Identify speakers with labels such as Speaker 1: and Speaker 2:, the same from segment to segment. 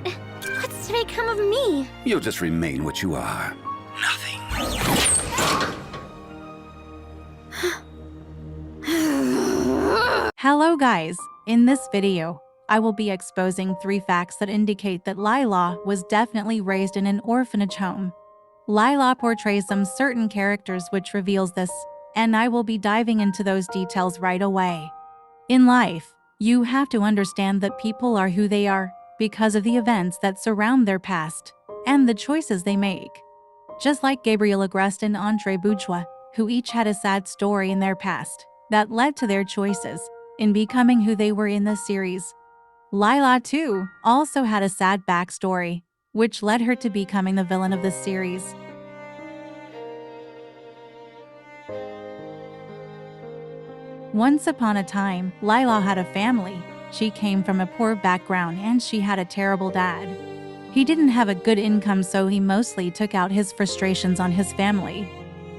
Speaker 1: What's to become of me?
Speaker 2: You'll just remain what you are. Nothing.
Speaker 3: Hello guys, in this video, I will be exposing 3 facts that indicate that Lila was definitely raised in an orphanage home. Lila portrays some certain characters which reveals this, and I will be diving into those details right away. In life, you have to understand that people are who they are because of the events that surround their past and the choices they make. Just like Gabriel Agreste and Andre Bourgeois, who each had a sad story in their past that led to their choices in becoming who they were in the series. Lila, too, also had a sad backstory, which led her to becoming the villain of the series. Once upon a time, Lila had a family. She came from a poor background and she had a terrible dad. He didn't have a good income, so he mostly took out his frustrations on his family.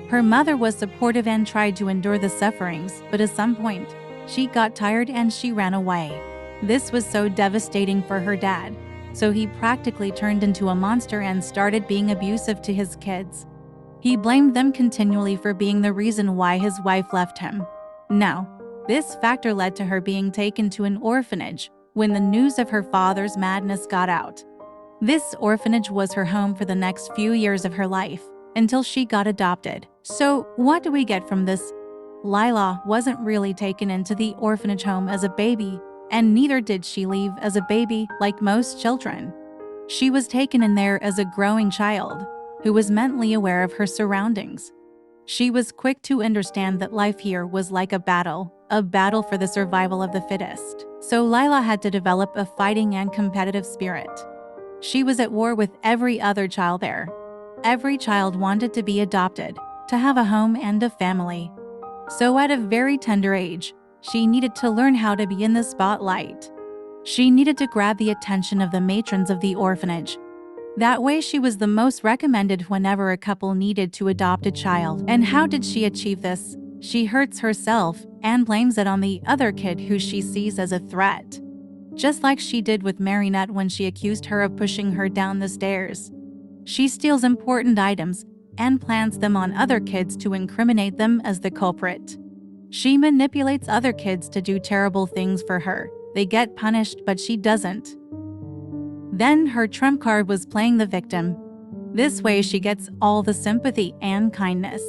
Speaker 3: Her mother was supportive and tried to endure the sufferings, but at some point, she got tired and she ran away. This was so devastating for her dad, so he practically turned into a monster and started being abusive to his kids. He blamed them continually for being the reason why his wife left him. Now, this factor led to her being taken to an orphanage when the news of her father's madness got out. This orphanage was her home for the next few years of her life, until she got adopted. So, what do we get from this? Lila wasn't really taken into the orphanage home as a baby, and neither did she leave as a baby like most children. She was taken in there as a growing child, who was mentally aware of her surroundings. She was quick to understand that life here was like a battle for the survival of the fittest. So Lila had to develop a fighting and competitive spirit. She was at war with every other child there. Every child wanted to be adopted, to have a home and a family. So at a very tender age, she needed to learn how to be in the spotlight. She needed to grab the attention of the matrons of the orphanage. That way she was the most recommended whenever a couple needed to adopt a child. And how did she achieve this? She hurts herself and blames it on the other kid who she sees as a threat. Just like she did with Marinette when she accused her of pushing her down the stairs. She steals important items and plants them on other kids to incriminate them as the culprit. She manipulates other kids to do terrible things for her. They get punished, but she doesn't. Then her trump card was playing the victim. This way she gets all the sympathy and kindness.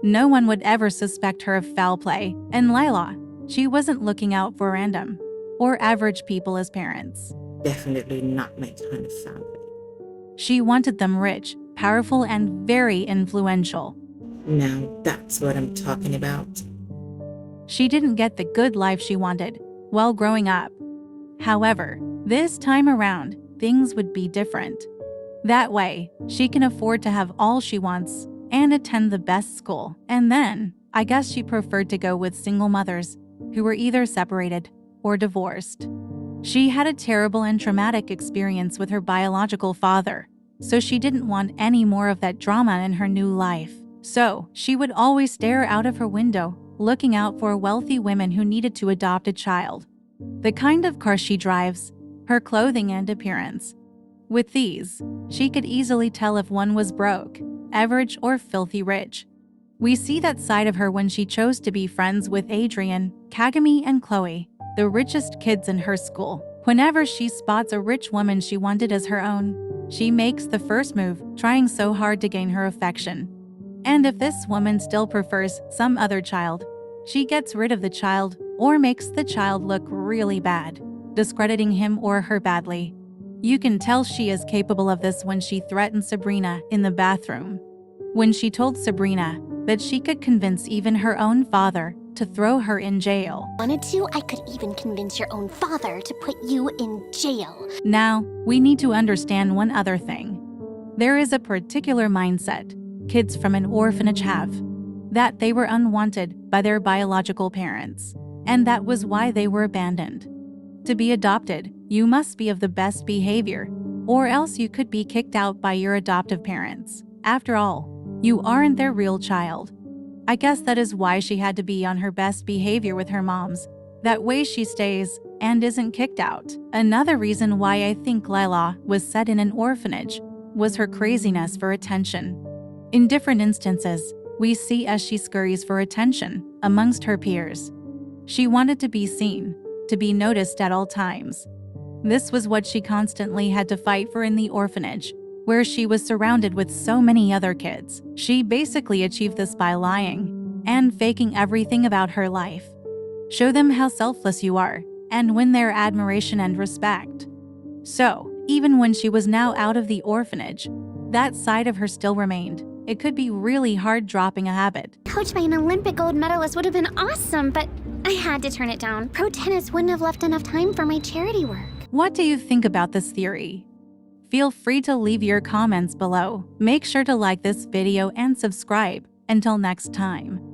Speaker 3: No one would ever suspect her of foul play, and Lila, she wasn't looking out for random or average people as parents.
Speaker 4: Definitely not my kind of family.
Speaker 3: She wanted them rich, powerful, and very influential.
Speaker 4: Now that's what I'm talking about.
Speaker 3: She didn't get the good life she wanted while growing up. However, this time around, things would be different. That way, she can afford to have all she wants and attend the best school. And then, I guess she preferred to go with single mothers who were either separated or divorced. She had a terrible and traumatic experience with her biological father, so she didn't want any more of that drama in her new life. So, she would always stare out of her window, looking out for wealthy women who needed to adopt a child. The kind of car she drives, her clothing and appearance. With these, she could easily tell if one was broke, average, or filthy rich. We see that side of her when she chose to be friends with Adrian, Kagami, and Chloe, the richest kids in her school. Whenever she spots a rich woman she wanted as her own, she makes the first move, trying so hard to gain her affection. And if this woman still prefers some other child, she gets rid of the child or makes the child look really bad, discrediting him or her badly. You can tell she is capable of this when she threatened Sabrina in the bathroom. When she told Sabrina that she could convince even her own father to throw her in jail.
Speaker 1: Wanted to, I could even convince your own father to put you in jail.
Speaker 3: Now, we need to understand one other thing. There is a particular mindset kids from an orphanage have, that they were unwanted by their biological parents, and that was why they were abandoned. To be adopted, you must be of the best behavior, or else you could be kicked out by your adoptive parents. After all, you aren't their real child. I guess that is why she had to be on her best behavior with her moms. That way she stays and isn't kicked out. Another reason why I think Lila was set in an orphanage was her craziness for attention. In different instances, we see as she scurries for attention amongst her peers. She wanted to be seen, to be noticed at all times. This was what she constantly had to fight for in the orphanage, where she was surrounded with so many other kids. She basically achieved this by lying and faking everything about her life. Show them how selfless you are and win their admiration and respect. So, even when she was now out of the orphanage, that side of her still remained. It could be really hard dropping a habit.
Speaker 1: Coached by an Olympic gold medalist would have been awesome, but I had to turn it down. Pro tennis wouldn't have left enough time for my charity work.
Speaker 3: What do you think about this theory? Feel free to leave your comments below. Make sure to like this video and subscribe. Until next time.